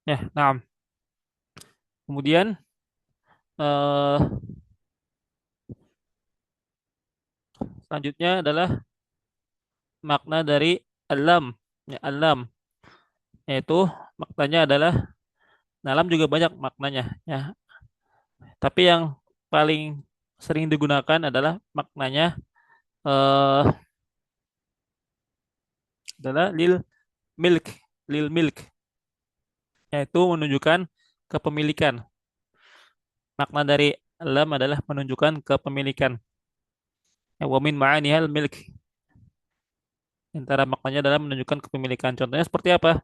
Ya, nah. Kemudian eh, selanjutnya adalah makna dari alam. Ya, alam yaitu maknanya adalah alam juga banyak maknanya ya. Tapi yang paling sering digunakan adalah maknanya eh, adalah milk, lil milk yaitu menunjukkan kepemilikan. Makna dari alam adalah menunjukkan kepemilikan. Ya, wa min ma'anihal milk. Antara maknanya adalah menunjukkan kepemilikan. Contohnya seperti apa?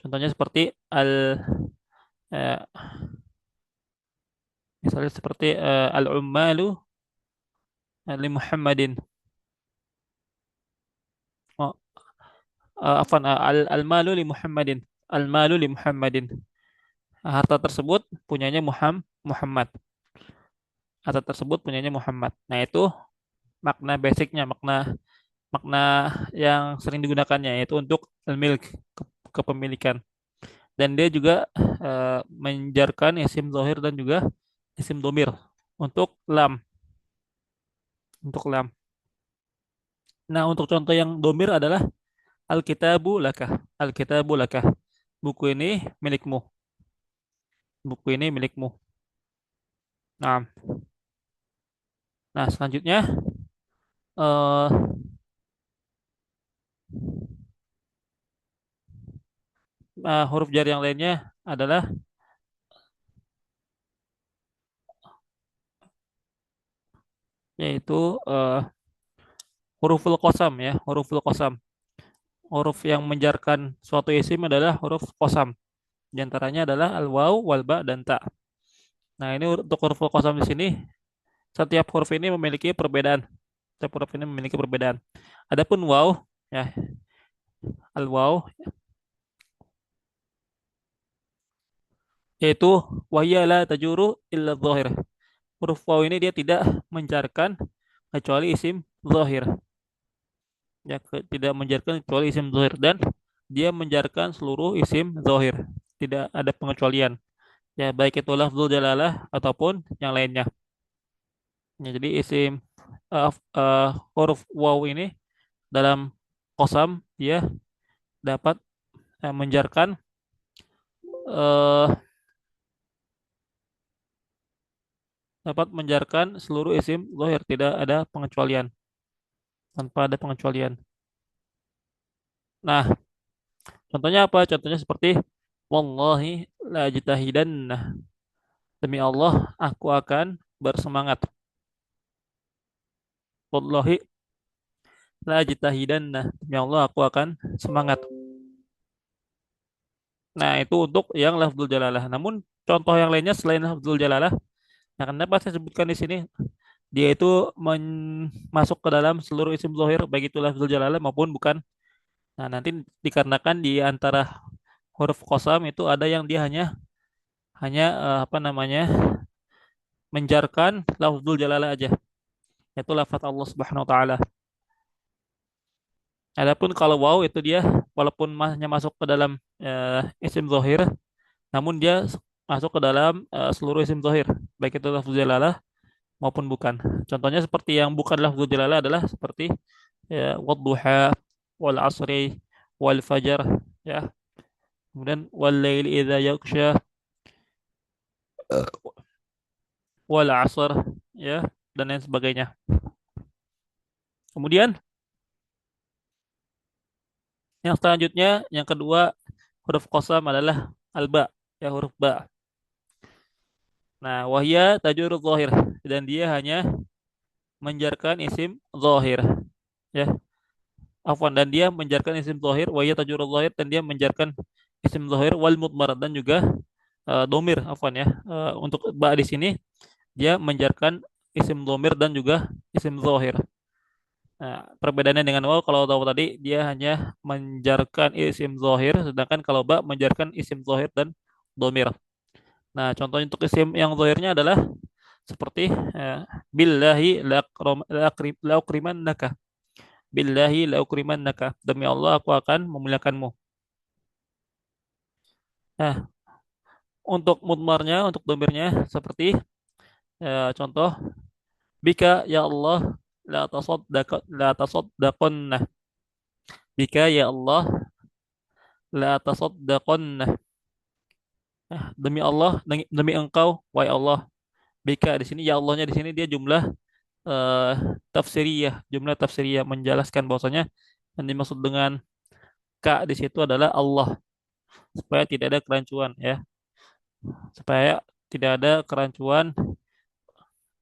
Contohnya seperti eh, misalnya seperti al-ummalu li Muhammadin. Oh, afwan, al-malu li Muhammadin. Al-malu li Muhammadin. Harta tersebut punyanya Muhammad. Harta tersebut punyanya Muhammad. Nah, itu makna basicnya, makna makna yang sering digunakannya yaitu untuk al-milk, kepemilikan. Dan dia juga menjarkan isim zahir dan juga isim domir untuk lam, untuk lam. Nah, untuk contoh yang domir adalah Alkitabu lakah. Alkitabu lakah. Buku ini milikmu. buku ini milikmu. Nah, nah selanjutnya eh huruf jar yang lainnya adalah yaitu eh, huruful qasam ya, huruful qasam. Huruf yang menjarkan suatu isim adalah huruf qasam. Di antaranya adalah al-waw, wal ba dan ta. Nah, ini untuk huruful qasam di sini setiap huruf ini memiliki perbedaan. Setiap huruf ini memiliki perbedaan. Adapun waw ya, al-waw yaitu wahya la tajuru illa dhahir. Huruf waw ini dia tidak menjarkan kecuali isim zahir. Ya, tidak menjarkan kecuali isim zahir dan dia menjarkan seluruh isim zahir. Tidak ada pengecualian. Ya, baik itu lafzul jalalah ataupun yang lainnya. Ya, jadi isim uh, uh, huruf waw ini dalam kosam dia dapat menjarkan uh, dapat menjarkan seluruh isim zahir, tidak ada pengecualian, tanpa ada pengecualian. Nah, contohnya apa? Contohnya seperti wallahi la ajtahidanna. Demi Allah, aku akan bersemangat. Wallahi la ajtahidanna. Demi Allah, aku akan semangat. Nah, itu untuk yang lafzul jalalah. Namun contoh yang lainnya selain lafzul jalalah, nah kenapa saya sebutkan di sini? Dia itu masuk ke dalam seluruh isim zahir, baik itu lafzul jalalah maupun bukan. Nah, nanti dikarenakan di antara huruf qasam itu ada yang dia hanya hanya apa namanya? Menjarkan lafzul jalalah aja, yaitu lafaz Allah Subhanahu wa taala. Adapun kalau waw itu dia walaupun hanya masuk ke dalam isim zahir, namun dia masuk ke dalam seluruh isim zahir, baik itu lafzul jalalah maupun bukan. Contohnya seperti yang bukan lafzul jalalah adalah seperti ya, wadduha, wal asri, wal fajar, ya. Kemudian wal laili idza yaghsha, wal asr, ya, dan lain sebagainya. Kemudian yang selanjutnya, yang kedua huruf qasam adalah al-ba, ya huruf ba. Nah, wahya tajurul zahir dan dia hanya menjarkan isim zahir, ya. Afwan, dan dia menjarkan isim zahir, wahya tajurul zahir dan dia menjarkan isim zahir wal mudmar dan juga domir, afwan ya. Untuk ba di sini dia menjarkan isim domir dan juga isim zahir. Nah, perbedaannya dengan waw, kalau tahu tadi dia hanya menjarkan isim zahir, sedangkan kalau ba menjarkan isim zahir dan domir. Nah, contoh untuk isim yang zahirnya adalah seperti eh, billahi laukrimannaka. Billahi laukrimannaka. Demi Allah aku akan memuliakanmu. Nah, untuk mudmarnya, untuk domirnya seperti contoh bika ya Allah la tasaddaqonna. Bika ya Allah la tasaddaqonna. Demi Allah, demi engkau, wahai Allah. Bika di sini ya Allahnya di sini dia jumlah eh, tafsiriyah, jumlah tafsiriyah menjelaskan bahwasanya yang dimaksud dengan ka di situ adalah Allah, supaya tidak ada kerancuan ya, supaya tidak ada kerancuan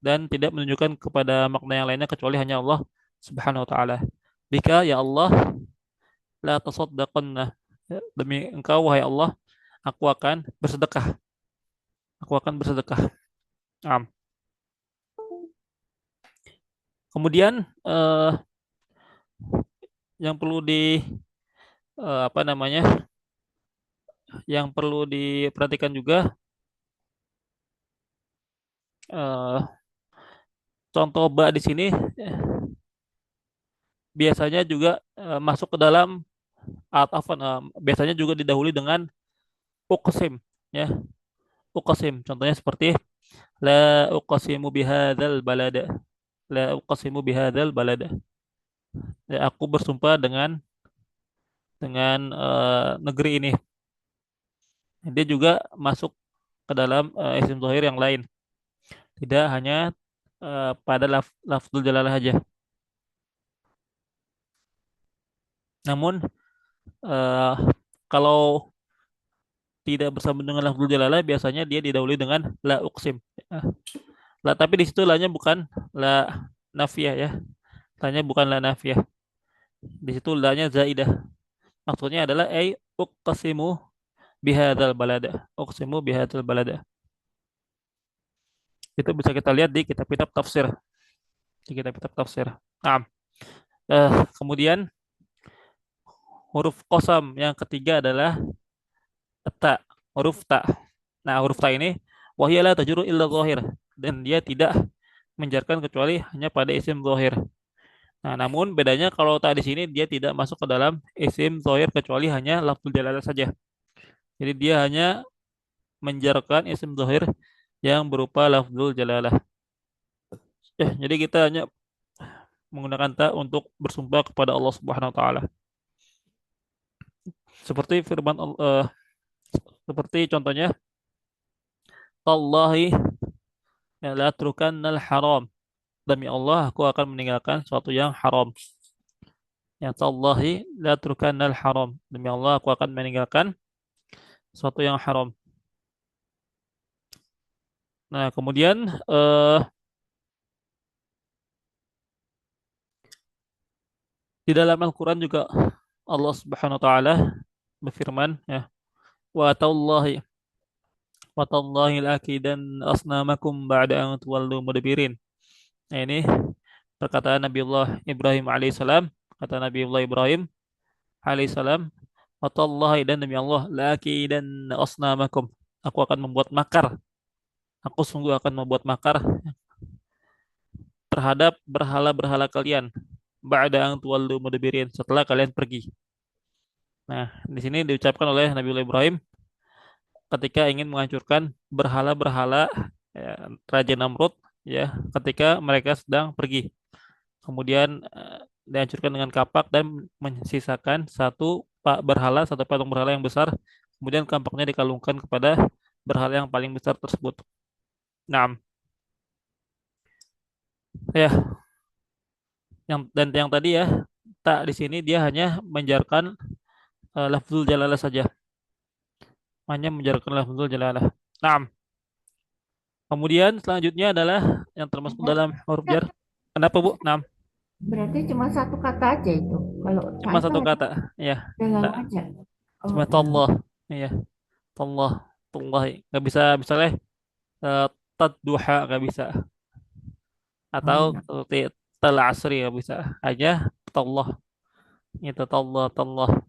dan tidak menunjukkan kepada makna yang lainnya kecuali hanya Allah Subhanahu wa taala. Bika ya Allah la tasaddaqanna. Ya, demi engkau wahai Allah aku akan bersedekah. Aku akan bersedekah. Am. Kemudian yang perlu di apa namanya? Yang perlu diperhatikan juga eh, contoh ba di sini biasanya juga masuk ke dalam atafan, biasanya juga didahului dengan uqsim ya, uqsim. Contohnya seperti la uqsimu bihadzal balada. La uqsimu bihadzal balada. Ya, aku bersumpah dengan negeri ini. Dia juga masuk ke dalam isim zahir yang lain. Tidak hanya pada lafzul jalalah aja. Namun eh, kalau tidak bersambung dengan lafzul jalalah biasanya dia didahului dengan la uqsim. Eh, La, tapi di situ la-nya bukan la nafiyah ya. La-nya bukan la nafiyah. Di situ la-nya zaidah. Maksudnya adalah uqsimu bihadzal balada. Uqsimu bihadzal balada. Itu bisa kita lihat di kitab-kitab tafsir. Di kitab-kitab tafsir. Nah, kemudian huruf qasam yang ketiga adalah ta, huruf ta. Nah, huruf ta ini wahya la tajuru illa zahir dan dia tidak menjarkan kecuali hanya pada isim zahir. Nah, namun bedanya kalau ta di sini dia tidak masuk ke dalam isim zahir kecuali hanya lafzul jalalah saja. Jadi dia hanya menjarkan isim zahir yang berupa lafzul jalalah. Jadi kita hanya menggunakan ta untuk bersumpah kepada Allah Subhanahu wa taala. Seperti firman Allah, seperti contohnya Tallahi la atrukannal haram. Demi Allah, aku akan meninggalkan sesuatu yang haram. Ya tallahi la atrukannal haram. Demi Allah, aku akan meninggalkan sesuatu yang haram. Nah, kemudian di dalam Al-Quran juga Allah Subhanahu wa taala berfirman ya, wa tallahi wa tallahi lakidan asnamakum ba'da an tuwallu mudbirin. Nah, ini perkataan Nabiullah Ibrahim alaihissalam, kata Nabiullah Ibrahim alaihissalam, watallahi dan demi Allah, laki dan asnamakum, aku akan membuat makar, aku sungguh akan membuat makar terhadap berhala-berhala kalian, ba'da ang tuwallu mudbirin, setelah kalian pergi. Nah, di sini diucapkan oleh Nabiullah Ibrahim ketika ingin menghancurkan berhala-berhala ya, Raja Namrud ya, ketika mereka sedang pergi. Kemudian dihancurkan dengan kapak dan menyisakan satu patung berhala yang besar. Kemudian kampaknya dikalungkan kepada berhala yang paling besar tersebut. Nah, ya, yang tadi ya, tak di sini dia hanya menjarkan lafzul jalalah saja, hanya menjarkan lafzul jalalah. Nah, kemudian selanjutnya adalah yang termasuk dalam huruf jar. Kenapa Bu? Nah,
Berarti cuma satu kata aja itu. Kalau tak
cuma
itu
satu kata, ya,
dalam
tak.
aja. Oh,
Cuma
dalam.
Allah, ya, Allah, Allah. Nggak bisa misalnya eh, tadduha nggak bisa
Oh,
atau
iya.
seperti tel asri nggak bisa hanya tallah gitu tallah tallah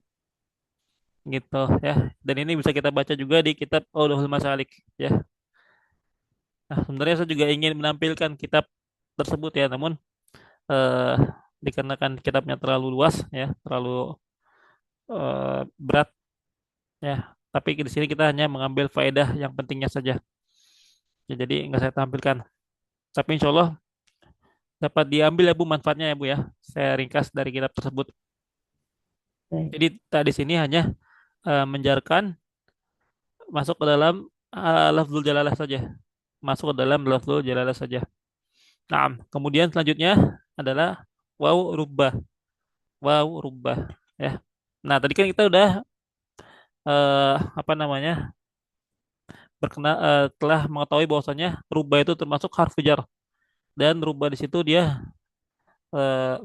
gitu ya, dan ini bisa kita baca juga di kitab Ulumul Masalik ya. Nah, sebenarnya saya juga ingin menampilkan kitab tersebut ya, namun eh, dikarenakan kitabnya terlalu luas ya, terlalu berat ya, tapi di sini kita hanya mengambil faedah yang pentingnya saja ya, jadi nggak saya tampilkan, tapi insya Allah dapat diambil ya Bu manfaatnya ya Bu ya. Saya ringkas dari kitab tersebut.
Baik.
Jadi tadi sini hanya menjarkan masuk ke dalam lafzul jalalah saja. Masuk ke dalam lafzul jalalah saja. Nah, kemudian selanjutnya adalah waw rubbah. Waw rubbah ya. Nah, tadi kan kita udah apa namanya? Telah mengetahui bahwasanya rubbah itu termasuk harfu jar dan rubbah di situ dia eh,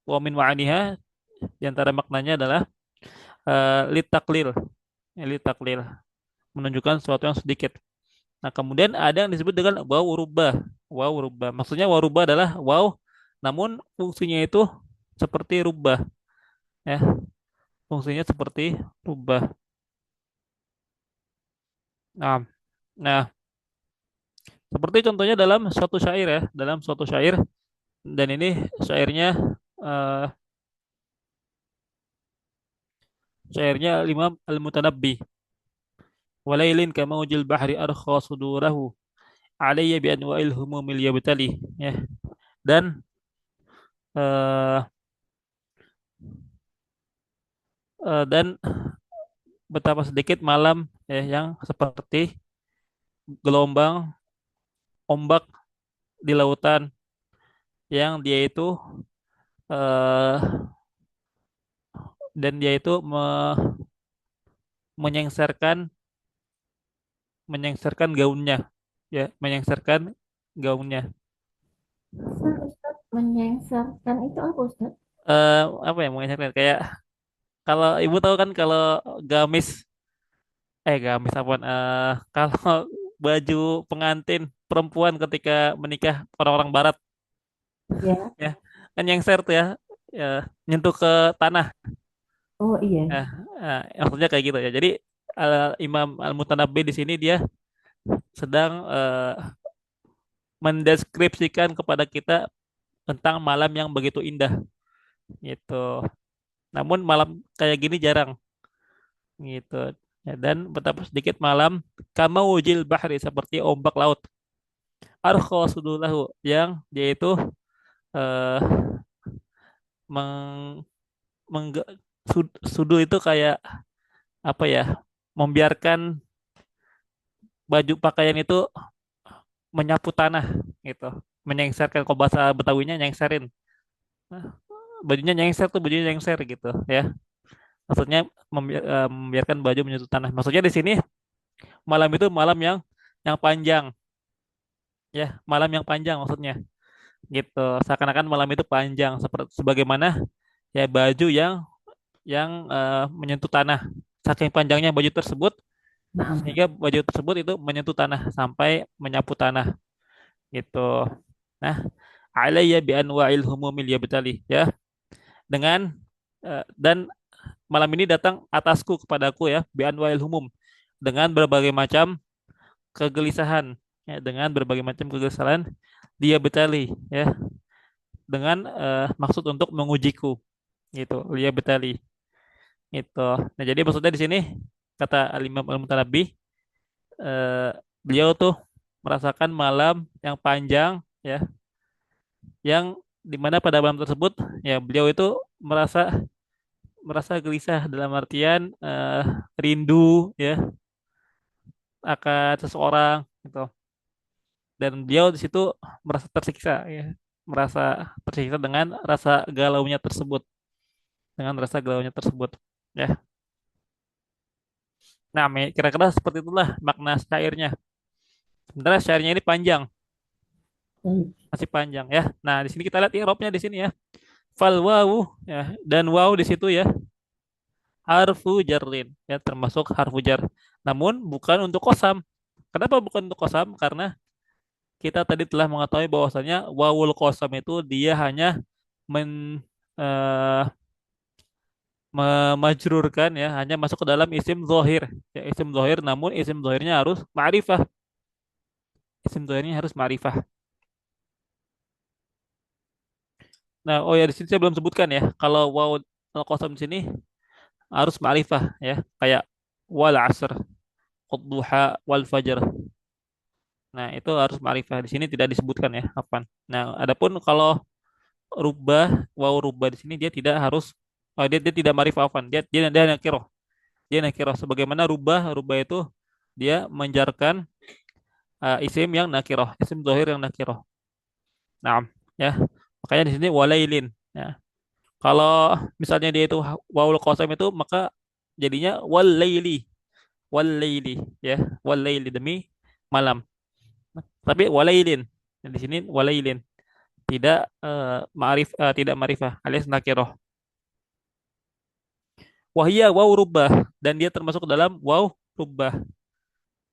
wa min ma'aniha di antara maknanya adalah litaklil. Litaklil menunjukkan sesuatu yang sedikit. Nah, kemudian ada yang disebut dengan waw rubah. Waw rubah. Maksudnya waw rubah adalah waw, namun fungsinya itu seperti rubah, ya. Fungsinya seperti rubah. Nah, nah, seperti contohnya dalam suatu syair ya, dalam suatu syair dan ini syairnya eh, syairnya Imam Al-Mutanabbi. Walailin kama ujil bahri arkha sudurahu alayya bi anwa'il humumil yabtali ya. Dan eh, dan betapa sedikit malam ya yang seperti gelombang, ombak di lautan yang dia itu eh dan dia itu menyengserkan menyengserkan gaunnya, ya, menyengserkan gaunnya.
Bisa Ustaz menyengsarkan itu apa Ustaz?
eh Apa ya, menyengserkan kayak, kalau ibu tahu kan kalau gamis, gamis apaan, kalau baju pengantin perempuan ketika menikah orang-orang barat,
Ya.
ya, kan nyengser tuh ya, ya, nyentuh ke tanah.
Oh
Nah,
iya.
maksudnya kayak gitu ya. Jadi Imam Al-Mutanabbi di sini dia sedang mendeskripsikan kepada kita tentang malam yang begitu indah gitu. Namun malam kayak gini jarang gitu. Ya, dan betapa sedikit malam kama wujil bahri, seperti ombak laut. Arkha sudulahu, yang dia itu eh meng, mengge- sudu itu kayak apa ya? Membiarkan baju pakaian itu menyapu tanah gitu. Menyengserkan, kalau bahasa Betawinya nyengserin. Nah, bajunya nyengser tuh, bajunya nyengser gitu ya. Maksudnya membiarkan baju menyentuh tanah. Maksudnya di sini malam itu malam yang panjang, ya, malam yang panjang maksudnya gitu. Seakan-akan malam itu panjang, seperti sebagaimana ya baju yang menyentuh tanah. Saking panjangnya baju tersebut,
Nah,
sehingga baju tersebut itu menyentuh tanah sampai menyapu tanah gitu. Nah, alayya bi anwa'il humumil yabtali, ya, dengan dan malam ini datang atasku, kepadaku, ya, bi anwa'il humum, dengan berbagai macam kegelisahan, ya, dengan berbagai macam kegelisahan dia betali, ya, dengan maksud untuk mengujiku gitu, dia betali itu. Nah, jadi maksudnya di sini kata Al-Imam Al-Mutanabbi, eh, beliau tuh merasakan malam yang panjang, ya, yang dimana pada malam tersebut, ya, beliau itu merasa merasa gelisah dalam artian rindu, ya, akan seseorang gitu. Dan beliau di situ merasa tersiksa, ya, merasa tersiksa dengan rasa galaunya tersebut, ya. Nah, kira-kira seperti itulah makna syairnya. Sebenarnya syairnya ini panjang,
baik.
masih panjang, ya. Nah, di sini kita lihat i'rabnya di sini, ya. Fal wawu, ya, dan wawu di situ, ya, harfu jarrin, ya, termasuk harfu jar. Namun bukan untuk kosam. Kenapa bukan untuk kosam? Karena kita tadi telah mengetahui bahwasanya wawul kosam itu dia hanya men eh, memajrurkan, ya, hanya masuk ke dalam isim zohir, ya, isim zohir. Namun isim zohirnya harus ma'rifah, isim zohirnya harus ma'rifah. Nah, oh ya, di sini saya belum sebutkan, ya, kalau waw al qasam di sini harus ma'rifah, ya, kayak wal asr, duha, wal fajr. Nah, itu harus ma'rifah. Di sini tidak disebutkan, ya, apa. Nah, adapun kalau rubah, waw rubah di sini dia tidak harus, dia tidak ma'rifah, afan. Dia nakiroh. Dia nakiroh, sebagaimana rubah, rubah itu dia menjarkan isim yang nakiroh, isim zahir yang nakiroh. Nah, ya. Makanya di sini walailin, ya. Kalau misalnya dia itu wawul qasam itu, maka jadinya wal laili, ya, wal laili, demi malam. Tapi walailin. Nah, di sini walailin, tidak tidak ma'rifah, alias nakirah. Wahia waw rubah, dan dia termasuk ke dalam waw rubah.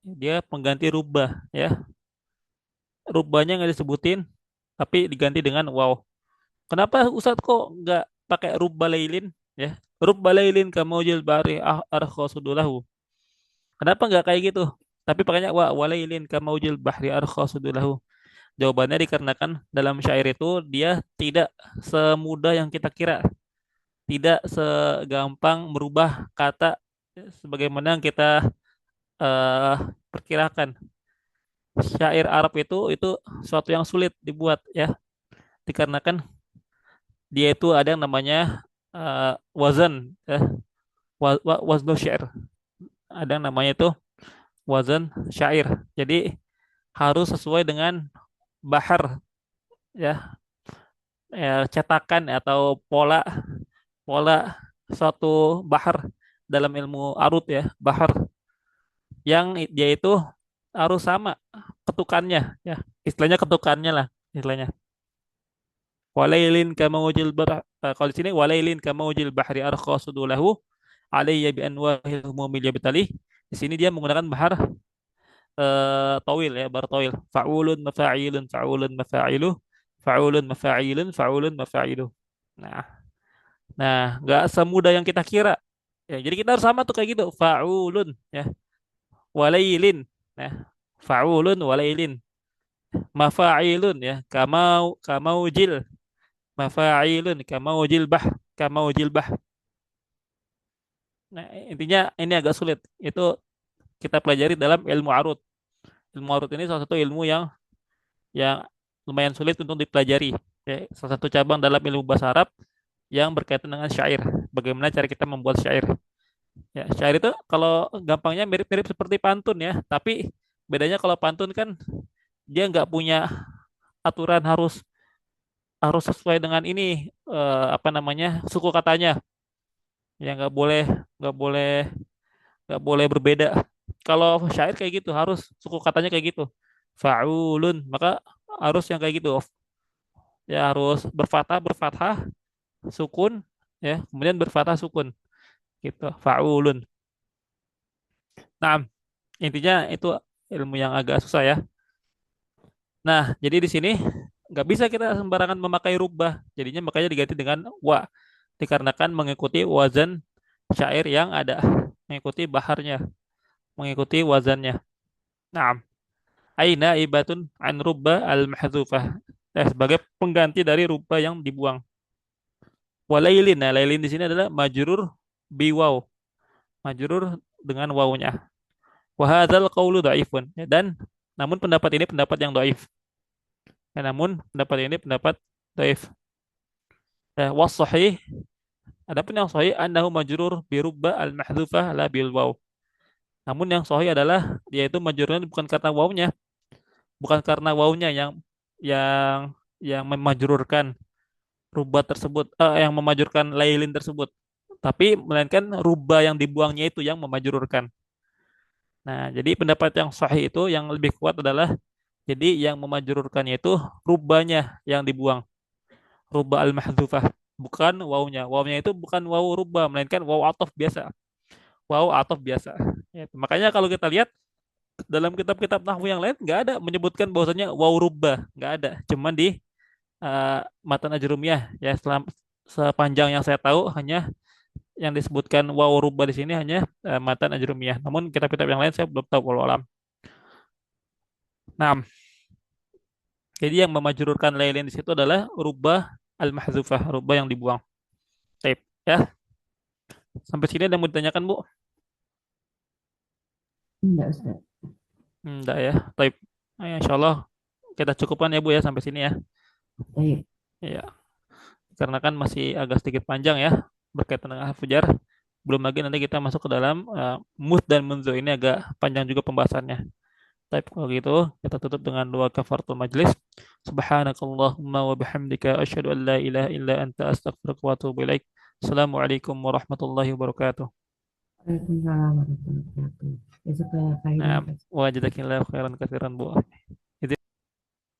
Dia pengganti rubah, ya. Rubahnya nggak disebutin, tapi diganti dengan waw. Kenapa Ustadz kok nggak pakai rubah lailin, ya? Rubah lailin kamaujil bari arkhosudulahu. Kenapa nggak kayak gitu? Tapi pakainya walailin kamaujil bahri arkhosudulahu. Jawabannya dikarenakan dalam syair itu dia tidak semudah yang kita kira, tidak segampang merubah kata sebagaimana yang kita eh, perkirakan. Syair Arab itu suatu yang sulit dibuat, ya, dikarenakan dia itu ada yang namanya wazan, ya, waznu syair. Ada yang namanya itu wazan syair. Jadi harus sesuai dengan bahar ya, cetakan atau pola pola suatu bahar dalam ilmu arut ya, bahar yang dia itu harus sama ketukannya ya, istilahnya ketukannya lah istilahnya. Walailin kama wajil kalau di sini walailin kama wajil bahri arqa sudulahu alayya bi anwahil humumil yabtali. Di sini dia menggunakan bahar tawil ya, bahar tawil. Fa'ulun mafa'ilun fa'ulun mafa'ilu fa'ulun mafa'ilun fa'ulun mafa'ilu. Nah, nggak semudah yang kita kira. Ya, jadi kita harus sama tuh kayak gitu. Fa'ulun ya, walailin. Nah, fa'ulun walailin. Mafa'ilun ya, kamaujil. Mafa'ilun kamaujil kamaujil bah. Nah, intinya ini agak sulit. Itu kita pelajari dalam ilmu arut. Ilmu arut ini salah satu ilmu yang lumayan sulit untuk dipelajari. Ya, salah satu cabang dalam ilmu bahasa Arab yang berkaitan dengan syair. Bagaimana cara kita membuat syair. Ya, syair itu kalau gampangnya mirip-mirip seperti pantun ya, tapi bedanya kalau pantun kan dia nggak punya aturan harus harus sesuai dengan ini apa namanya suku katanya. Ya nggak boleh nggak boleh berbeda. Kalau syair kayak gitu harus suku katanya kayak gitu. Fa'ulun, maka harus yang kayak gitu. Ya harus berfathah, sukun, ya, kemudian berfathah sukun gitu. Fa'ulun. Nah, intinya itu ilmu yang agak susah ya. Nah, jadi di sini nggak bisa kita sembarangan memakai rubah. Jadinya makanya diganti dengan wa. Dikarenakan mengikuti wazan syair yang ada, mengikuti baharnya, mengikuti wazannya. Nah, aina ibatun an rubba al mahdzufah. Sebagai pengganti dari rubba yang dibuang. Walailin. Nah, lailin di sini adalah majrur biwaw. Majrur dengan wawnya. Wahadzal qawlu dhaifun. Ya, dan namun pendapat ini pendapat yang dhaif. Ya, namun pendapat ini pendapat dhaif. Ya, was sahih. Adapun yang sahih annahu majrur bi rubba al mahdzufah la bil waw. Namun yang sahih adalah dia itu majrurnya bukan karena wawnya, bukan karena wawnya yang yang memajrurkan rubah tersebut, yang memajurkan lailin tersebut, tapi melainkan rubah yang dibuangnya itu yang memajururkan. Nah, jadi pendapat yang sahih itu yang lebih kuat adalah jadi yang memajururkannya itu rubahnya yang dibuang, rubah al-mahdzufah, bukan wawnya. Wawnya itu bukan waw rubah, melainkan waw atof biasa. Waw atof biasa. Ya, makanya kalau kita lihat dalam kitab-kitab nahwu yang lain nggak ada menyebutkan bahwasanya waw rubah, nggak ada. Cuman di matan ajrumiyah ya, sepanjang yang saya tahu hanya yang disebutkan waw rubah di sini hanya matan ajrumiyah. Namun kitab-kitab yang lain saya belum tahu walau alam. Nah, jadi yang memajrurkan lailin di situ adalah rubah al-mahzufah, rubah yang dibuang. Tape ya. Sampai sini ada yang mau ditanyakan, Bu?
Enggak, Ustaz.
Enggak ya. Tape. Nah, insya Allah kita cukupkan ya, Bu ya, sampai sini ya.
Baik.
Iya, karena kan masih agak sedikit panjang ya berkaitan dengan Fujar. Belum lagi nanti kita masuk ke dalam mud dan munzo, ini agak panjang juga pembahasannya. Tapi kalau gitu kita tutup dengan doa kafaratul majlis. Subhanakallahumma wa bihamdika asyhadu an la ilaha illa anta astaghfiruka wa atubu ilaik. Assalamualaikum warahmatullahi wabarakatuh.
Waalaikumsalam warahmatullahi wabarakatuh. Ya, supaya
Nah,
kairan.
wa jazakallahu khairan katsiran, Bu.